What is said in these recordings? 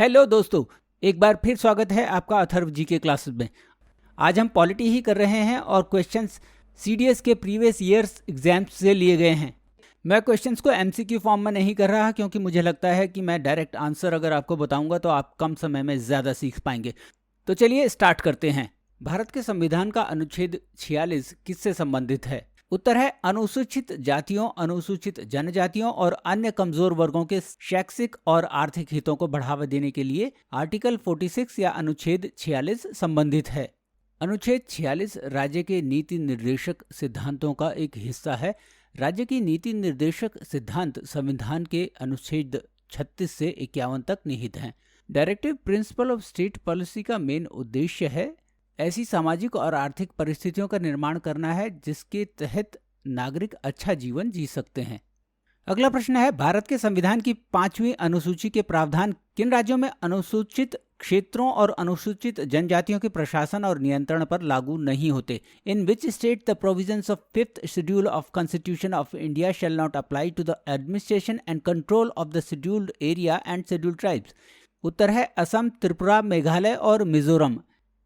Hello दोस्तों, एक बार फिर स्वागत है आपका अथर्व जी के क्लासेस में। आज हम पॉलिटी ही कर रहे हैं और क्वेश्चंस सीडीएस के प्रीवियस ईयर्स एग्जाम्स से लिए गए हैं। मैं क्वेश्चंस को एमसीक्यू फॉर्म में नहीं कर रहा क्योंकि मुझे लगता है कि मैं डायरेक्ट आंसर अगर आपको बताऊंगा तो आप कम समय में ज़्यादा सीख पाएंगे। तो चलिए स्टार्ट करते हैं। भारत के संविधान का अनुच्छेद 46 किससे संबंधित है? उत्तर है अनुसूचित जातियों, अनुसूचित जनजातियों और अन्य कमजोर वर्गों के शैक्षिक और आर्थिक हितों को बढ़ावा देने के लिए आर्टिकल 46 या अनुच्छेद 46 संबंधित है। अनुच्छेद 46 राज्य के नीति निर्देशक सिद्धांतों का एक हिस्सा है। राज्य की नीति निर्देशक सिद्धांत संविधान के अनुच्छेद 36 से 51 तक निहित हैं। Directive principle of state policy का मेन उद्देश्य है ऐसी सामाजिक और आर्थिक परिस्थितियों का निर्माण करना है जिसके तहत नागरिक अच्छा जीवन जी सकते हैं। अगला प्रश्न है, भारत के संविधान की 5वीं अनुसूची के प्रावधान किन राज्यों में अनुसूचित क्षेत्रों और अनुसूचित जनजातियों के प्रशासन और नियंत्रण पर लागू नहीं होते? In which state the provisions of 5th schedule of constitution of India shall not apply to the administration and control of the scheduled area and scheduled tribes? उत्तर है असम, त्रिपुरा, मेघालय और मिजोरम।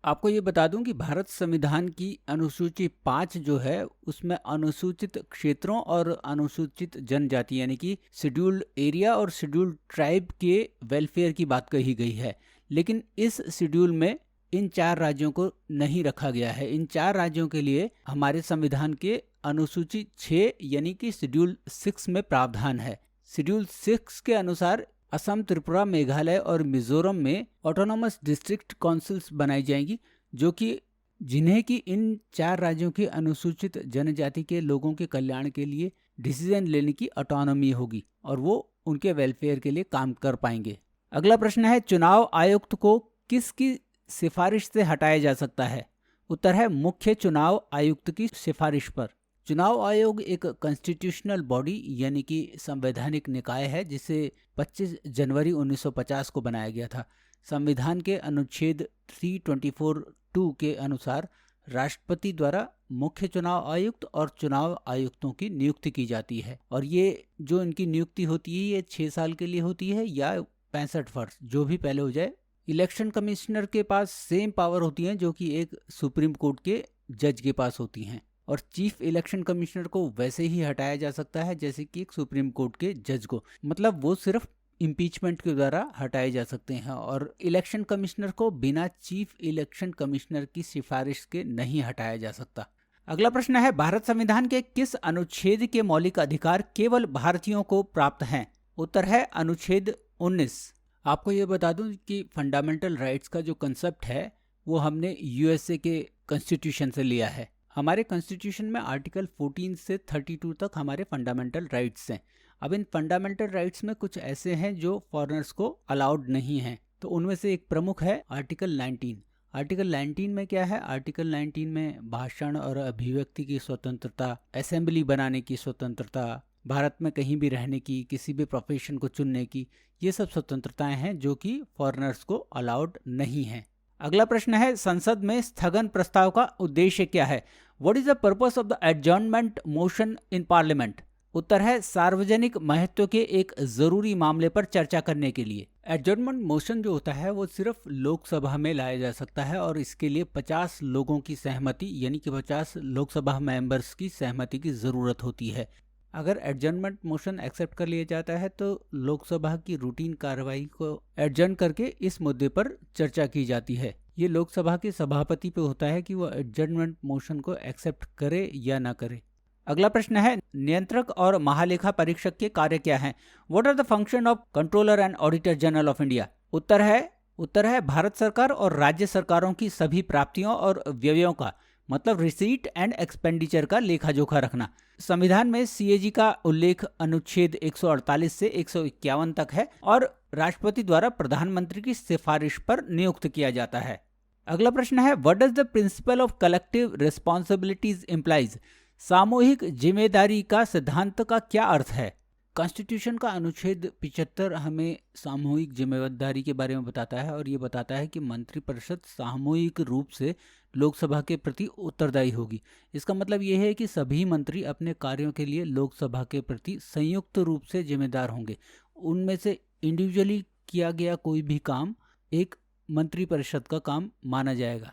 आपको ये बता दूं कि भारत संविधान की अनुसूची 5 जो है उसमें अनुसूचित क्षेत्रों और अनुसूचित जनजाति यानी कि शेड्यूल्ड एरिया और शेड्यूल्ड ट्राइब के वेलफेयर की बात कही गई है, लेकिन इस शेड्यूल में इन 4 राज्यों को नहीं रखा गया है। इन 4 राज्यों के लिए हमारे संविधान के अनुसूची 6 यानी कि शेड्यूल 6 में प्रावधान है। शेड्यूल 6 के अनुसार असम, त्रिपुरा, मेघालय और मिजोरम में ऑटोनॉमस डिस्ट्रिक्ट काउंसिल्स बनाई जाएंगी जो कि जिन्हें कि इन 4 राज्यों के अनुसूचित जनजाति के लोगों के कल्याण के लिए डिसीजन लेने की ऑटोनॉमी होगी और वो उनके वेलफेयर के लिए काम कर पाएंगे। अगला प्रश्न है, चुनाव आयुक्त को किसकी सिफारिश से हटाया जा सकता है? उत्तर है मुख्य चुनाव आयुक्त की सिफारिश पर। चुनाव आयोग एक कॉन्स्टिट्यूशनल बॉडी यानी कि संवैधानिक निकाय है जिसे 25 जनवरी 1950 को बनाया गया था। संविधान के अनुच्छेद 324(2) के अनुसार राष्ट्रपति द्वारा मुख्य चुनाव आयुक्त और चुनाव आयुक्तों की नियुक्ति की जाती है और ये जो इनकी नियुक्ति होती है ये 6 साल के लिए होती है या 65 वर्ष, जो भी पहले हो जाए। इलेक्शन कमिश्नर के पास सेम पावर होती हैं जो कि एक सुप्रीम कोर्ट के जज के पास होती हैं और चीफ इलेक्शन कमिश्नर को वैसे ही हटाया जा सकता है जैसे कि एक सुप्रीम कोर्ट के जज को, मतलब वो सिर्फ इम्पीचमेंट के द्वारा हटाए जा सकते हैं और इलेक्शन कमिश्नर को बिना चीफ इलेक्शन कमिश्नर की सिफारिश के नहीं हटाया जा सकता। अगला प्रश्न है, भारत संविधान के किस अनुच्छेद के मौलिक अधिकार केवल भारतीयों को प्राप्त हैं? उत्तर है अनुच्छेद 19। आपको ये बता दूं कि फंडामेंटल राइट्स का जो कंसेप्ट है वो हमने यूएसए के कॉन्स्टिट्यूशन से लिया है। हमारे कॉन्स्टिट्यूशन में आर्टिकल 14 से 32 तक हमारे फंडामेंटल राइट्स हैं। अब इन फंडामेंटल राइट्स में कुछ ऐसे हैं जो फॉरेनर्स को अलाउड नहीं हैं, तो उनमें से एक प्रमुख है आर्टिकल 19। आर्टिकल 19 में क्या है? आर्टिकल 19 में भाषण और अभिव्यक्ति की स्वतंत्रता, असेंबली बनाने की स्वतंत्रता, भारत में कहीं भी रहने की, किसी भी प्रोफेशन को चुनने की, ये सब स्वतंत्रताएं हैं जो कि फॉरेनर्स को अलाउड नहीं हैं। अगला प्रश्न है, संसद में स्थगन प्रस्ताव का उद्देश्य क्या है? What is the purpose of the adjournment motion in parliament? उत्तर है सार्वजनिक महत्व के एक जरूरी मामले पर चर्चा करने के लिए। एडजर्नमेंट मोशन जो होता है वो सिर्फ लोकसभा में लाया जा सकता है और इसके लिए 50 लोगों की सहमति यानी कि 50 लोकसभा मेंबर्स की सहमति की जरूरत होती है। अगर एडजर्नमेंट मोशन एक्सेप्ट कर लिया जाता है तो लोकसभा की रूटीन कार्रवाई को एडजर्न करके इस मुद्दे पर चर्चा की जाती है। ये लोकसभा के सभापति पे होता है कि वो एडजर्नमेंट मोशन को एक्सेप्ट करे या ना करे। अगला प्रश्न है, नियंत्रक और महालेखा परीक्षक के कार्य क्या हैं? What are the function of controller and auditor general of India? उत्तर है भारत सरकार और राज्य सरकारों की सभी प्राप्तियों और व्ययों का, मतलब रिसीट एंड एक्सपेंडिचर का लेखा जोखा रखना। संविधान में सीएजी का उल्लेख अनुच्छेद 148 से 151 तक है और राष्ट्रपति द्वारा प्रधानमंत्री की सिफारिश पर नियुक्त किया जाता है। अगला प्रश्न है, what does the principle of collective responsibilities implies? सामूहिक जिम्मेदारी का सिद्धांत का क्या अर्थ है? कॉन्स्टिट्यूशन का अनुच्छेद 75 हमें सामूहिक जिम्मेदारी के बारे में बताता है और ये बताता है कि मंत्रिपरिषद सामूहिक रूप से लोकसभा के प्रति उत्तरदायी होगी। इसका मतलब ये है कि सभी मंत्री अपने कार्यों के लिए लोकसभा के प्रति संयुक्त रूप से जिम्मेदार होंगे। उनमें से इंडिविजुअली किया गया कोई भी काम एक मंत्रिपरिषद का काम माना जाएगा।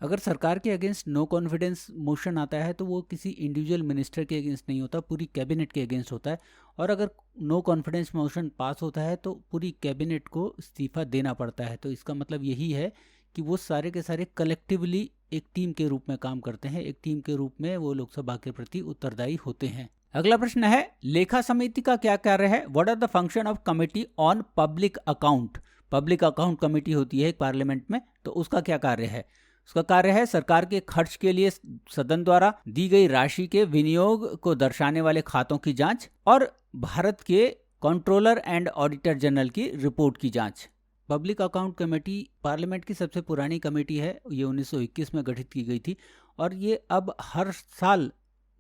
अगर सरकार के अगेंस्ट नो कॉन्फिडेंस मोशन आता है तो वो किसी इंडिविजुअल मिनिस्टर के अगेंस्ट नहीं होता, पूरी कैबिनेट के अगेंस्ट होता है। और अगर नो कॉन्फिडेंस मोशन पास होता है तो पूरी कैबिनेट को इस्तीफा देना पड़ता है। तो इसका मतलब यही है कि वो सारे के सारे कलेक्टिवली एक टीम के रूप में काम करते हैं, एक टीम के रूप में वो लोकसभा के प्रति उत्तरदायी होते हैं। अगला प्रश्न है, लेखा समिति का क्या कार्य है? What are the function of committee on public account? Public account committee होती है एक पार्लियामेंट में, तो उसका क्या कार्य है? उसका कार्य है सरकार के खर्च के लिए सदन द्वारा दी गई राशि के विनियोग को दर्शाने वाले खातों की जांच और भारत के कंट्रोलर एंड ऑडिटर जनरल की रिपोर्ट की जांच। पब्लिक अकाउंट कमेटी पार्लियामेंट की सबसे पुरानी कमेटी है, ये 1921 में गठित की गई थी और ये अब हर साल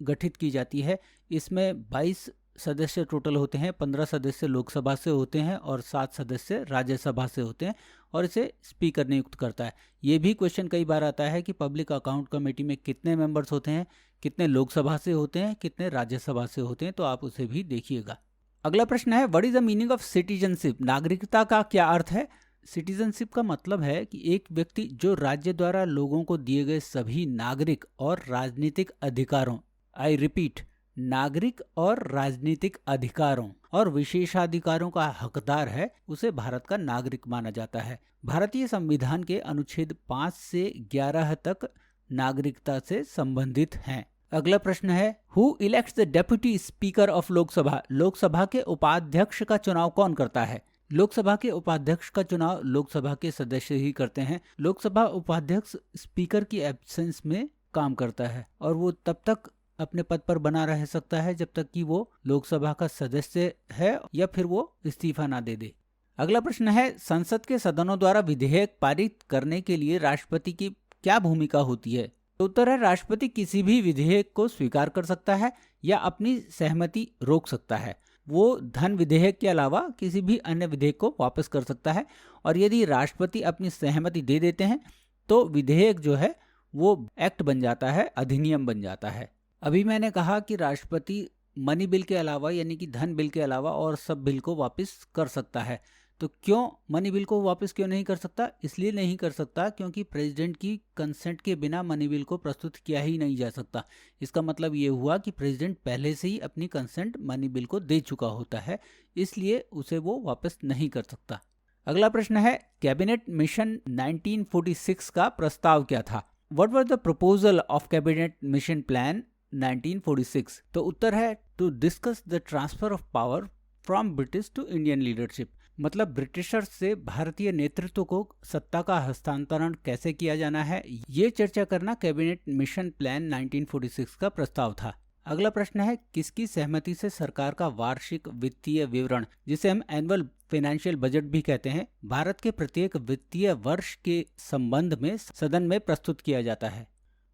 गठित की जाती है। इसमें 22 सदस्य टोटल होते हैं, 15 सदस्य लोकसभा से होते हैं और 7 सदस्य राज्यसभा से होते हैं और इसे स्पीकर नियुक्त करता है। ये भी क्वेश्चन कई बार आता है कि पब्लिक अकाउंट कमेटी में कितने मेंबर्स होते हैं, कितने लोकसभा से होते हैं, कितने राज्यसभा से होते हैं, तो आप उसे भी देखिएगा। अगला प्रश्न है, what is the meaning of citizenship? नागरिकता का क्या अर्थ है? सिटीजनशिप का मतलब है कि एक व्यक्ति जो राज्य द्वारा लोगों को दिए गए सभी नागरिक और राजनीतिक अधिकारों, आई रिपीट, नागरिक और राजनीतिक अधिकारों और विशेषाधिकारों का हकदार है, उसे भारत का नागरिक माना जाता है। भारतीय संविधान के अनुच्छेद 5 से 11 तक नागरिकता से संबंधित हैं। अगला प्रश्न है, who elects the deputy speaker of Lok Sabha? Lok Sabha के उपाध्यक्ष का चुनाव कौन करता है? लोकसभा के उपाध्यक्ष का चुनाव लोकसभा के सदस्य ही करते हैं। लोकसभा उपाध्यक्ष स्पीकर की एब्सेंस में काम करता है और वो तब तक अपने पद पर बना रह सकता है जब तक कि वो लोकसभा का सदस्य है या फिर वो इस्तीफा ना दे दे। अगला प्रश्न है, संसद के सदनों द्वारा विधेयक पारित करने के लिए राष्ट्रपति की क्या भूमिका होती है? तो उत्तर है, राष्ट्रपति किसी भी विधेयक को स्वीकार कर सकता है या अपनी सहमति रोक सकता है। वो धन विधेयक के अलावा किसी भी अन्य विधेयक को वापस कर सकता है और यदि राष्ट्रपति अपनी सहमति दे देते हैं तो विधेयक जो है वो एक्ट बन जाता है, अधिनियम बन जाता है। अभी मैंने कहा कि राष्ट्रपति मनी बिल के अलावा यानी कि धन बिल के अलावा और सब बिल को वापस कर सकता है। तो क्यों मनी बिल को वापस क्यों नहीं कर सकता? इसलिए नहीं कर सकता क्योंकि प्रेसिडेंट की कंसेंट के बिना मनी बिल को प्रस्तुत किया ही नहीं जा सकता। इसका मतलब ये हुआ कि प्रेसिडेंट पहले से ही अपनी कंसेंट मनी बिल को दे चुका होता है, इसलिए उसे वो वापस नहीं कर सकता। अगला प्रश्न है, कैबिनेट मिशन 1946 का प्रस्ताव क्या था? What was the proposal of cabinet mission plan 1946? तो उत्तर है, to discuss the transfer of power from British to Indian leadership. मतलब ब्रिटिशर्स से भारतीय नेतृत्व को सत्ता का हस्तांतरण कैसे किया जाना है, ये चर्चा करना कैबिनेट मिशन प्लान 1946 का प्रस्ताव था। अगला प्रश्न है, किसकी सहमति से सरकार का वार्षिक वित्तीय विवरण, जिसे हम एनुअल फाइनेंशियल बजट भी कहते हैं, भारत के प्रत्येक वित्तीय वर्ष के संबंध में सदन में प्रस्तुत किया जाता है?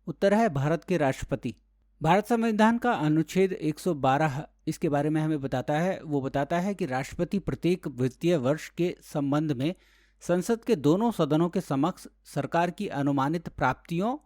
उत्तर है, भारत के राष्ट्रपति। भारत संविधान का अनुच्छेद 112 इसके बारे में हमें बताता है। वो बताता है कि राष्ट्रपति प्रत्येक वित्तीय वर्ष के संबंध में संसद के दोनों सदनों के समक्ष सरकार की अनुमानित प्राप्तियों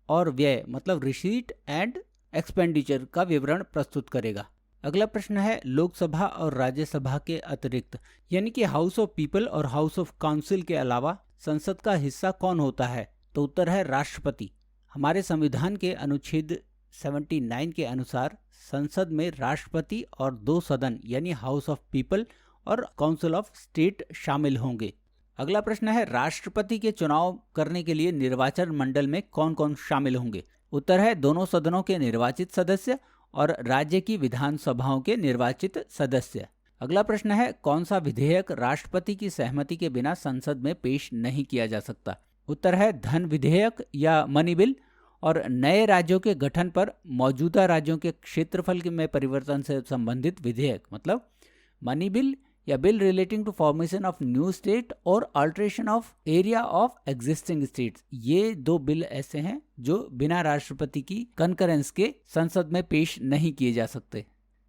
और व्यय, मतलब रिसीट एंड एक्सपेंडिचर का विवरण प्रस्तुत करेगा। अगला प्रश्न है, लोकसभा और राज्यसभा के अतिरिक्त यानी कि हाउस ऑफ पीपल और हाउस ऑफ काउंसिल के अलावा संसद का हिस्सा कौन होता है? तो उत्तर है, राष्ट्रपति। हमारे संविधान के अनुच्छेद 79 के अनुसार संसद में राष्ट्रपति और 2 सदन यानी हाउस ऑफ पीपल और काउंसिल ऑफ स्टेट शामिल होंगे। अगला प्रश्न है, राष्ट्रपति के चुनाव करने के लिए निर्वाचन मंडल में कौन कौन शामिल होंगे? उत्तर है, दोनों सदनों के निर्वाचित सदस्य और राज्य की विधानसभाओं के निर्वाचित सदस्य। अगला प्रश्न है, कौन सा विधेयक राष्ट्रपति की सहमति के बिना संसद में पेश नहीं किया जा सकता? उत्तर है, धन विधेयक या मनी बिल और नए राज्यों के गठन पर मौजूदा राज्यों के क्षेत्रफल में परिवर्तन से संबंधित विधेयक, मतलब मनी बिल या bill relating to formation of new state और alteration of area of existing states. ये 2 बिल ऐसे हैं जो बिना राष्ट्रपति की कंकरेंस के संसद में पेश नहीं किए जा सकते।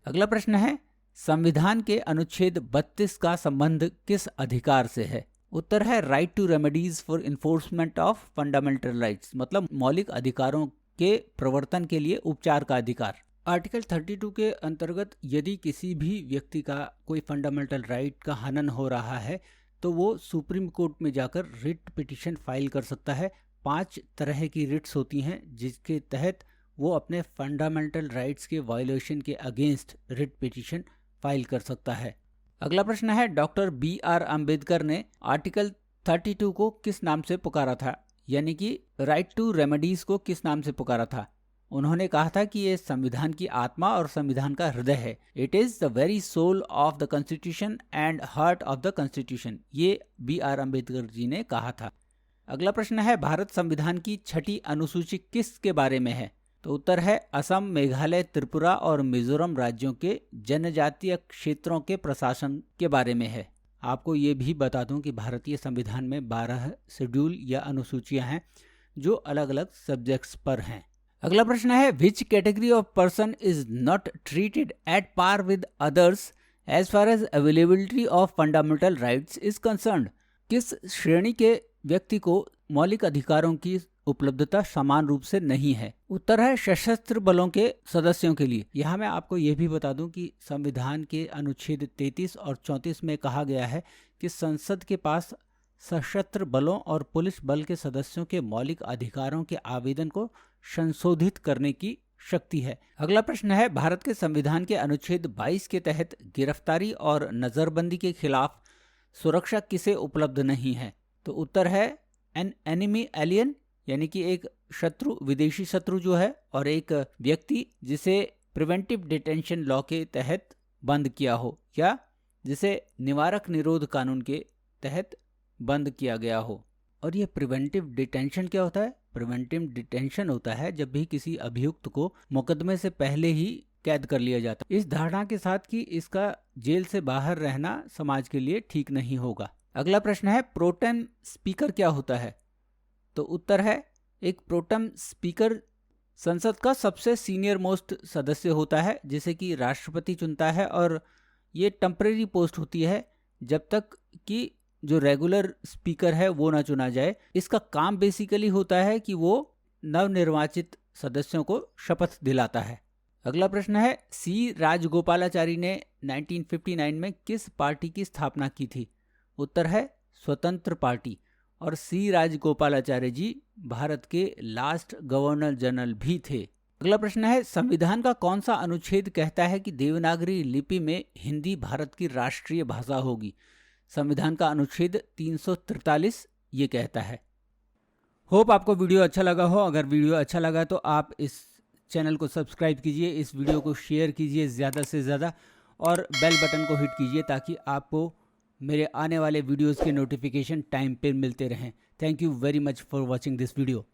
अगला प्रश्न है, संविधान के अनुच्छेद 32 का संबंध किस अधिकार से है? उत्तर है, right to remedies for enforcement of fundamental rights, मतलब मौलिक अधिकारों के प्रवर्तन के लिए उपचार का अधिकार। आर्टिकल 32 के अंतर्गत यदि किसी भी व्यक्ति का कोई फंडामेंटल राइट का हनन हो रहा है तो वो सुप्रीम कोर्ट में जाकर रिट पिटीशन फाइल कर सकता है। 5 तरह की रिट्स होती हैं जिसके तहत वो अपने फंडामेंटल राइट्स के वायलेशन के अगेंस्ट रिट पिटीशन फाइल कर सकता है। अगला प्रश्न है, डॉक्टर BR अम्बेडकर ने आर्टिकल 32 को किस नाम से पुकारा था, यानी कि राइट टू रेमेडीज को किस नाम से पुकारा था। उन्होंने कहा था कि ये संविधान की आत्मा और संविधान का हृदय है। It is the very soul of the constitution and heart of the constitution, ये BR अम्बेडकर जी ने कहा था। अगला प्रश्न है, भारत संविधान की 6ठी अनुसूची किसके बारे में है। तो उत्तर है असम, मेघालय, त्रिपुरा और मिजोरम राज्यों के जनजातीय क्षेत्रों के प्रशासन के बारे में है। आपको ये भी बता दूं कि भारतीय संविधान में 12 शेड्यूल या अनुसूचियां हैं जो अलग अलग सब्जेक्ट्स पर हैं। अगला प्रश्न है, which category of person is not treated at par with others as far as availability of fundamental rights is concerned. किस श्रेणी के व्यक्ति को मौलिक अधिकारों की उपलब्धता समान रूप से नहीं है। उत्तर है सशस्त्र बलों के सदस्यों के लिए। यहाँ मैं आपको यह भी बता दूं कि संविधान के अनुच्छेद 33 और 34 में कहा गया है कि संसद के पास सशस्त्र बलों और पुलिस बल के सदस्यों के मौलिक अधिकारों के आवेदन को संशोधित करने की शक्ति है। अगला प्रश्न है, भारत के संविधान के अनुच्छेद 22 के तहत गिरफ्तारी और नजरबंदी के खिलाफ सुरक्षा किसे उपलब्ध नहीं है। तो उत्तर है एन एनिमी एलियन, यानी कि एक शत्रु, विदेशी शत्रु जो है, और एक व्यक्ति जिसे प्रिवेंटिव डिटेंशन लॉ के तहत बंद किया हो या जिसे निवारक निरोध कानून के तहत बंद किया गया हो। और ये प्रिवेंटिव डिटेंशन क्या होता है? प्रिवेंटिव डिटेंशन होता है जब भी किसी अभियुक्त को मुकदमे से पहले ही कैद कर लिया जाता है, इस धारणा के साथ कि इसका जेल से बाहर रहना समाज के लिए ठीक नहीं होगा। अगला प्रश्न है, प्रोटेम स्पीकर क्या होता है। तो उत्तर है एक प्रोटेम स्पीकर संसद का सबसे सीनियर मोस्ट सदस्य होता है जिसे कि राष्ट्रपति चुनता है, और ये टेम्परेरी पोस्ट होती है जब तक कि जो रेगुलर स्पीकर है वो ना चुना जाए। इसका काम बेसिकली होता है कि वो नवनिर्वाचित सदस्यों को शपथ दिलाता है। अगला प्रश्न है, सी राजगोपालाचारी ने 1959 में किस पार्टी की स्थापना की थी। उत्तर है स्वतंत्र पार्टी, और सी राजगोपालाचारी जी भारत के लास्ट गवर्नर जनरल भी थे। अगला प्रश्न है, संविधान का कौन सा अनुच्छेद कहता है कि देवनागरी लिपि में हिंदी भारत की राष्ट्रीय भाषा होगी। संविधान का अनुच्छेद 343 ये कहता है। होप आपको वीडियो अच्छा लगा हो। अगर वीडियो अच्छा लगा तो आप इस चैनल को सब्सक्राइब कीजिए, इस वीडियो को शेयर कीजिए ज़्यादा से ज़्यादा, और बेल बटन को हिट कीजिए ताकि आपको मेरे आने वाले वीडियोस के नोटिफिकेशन टाइम पे मिलते रहें। Thank you very much for watching this video.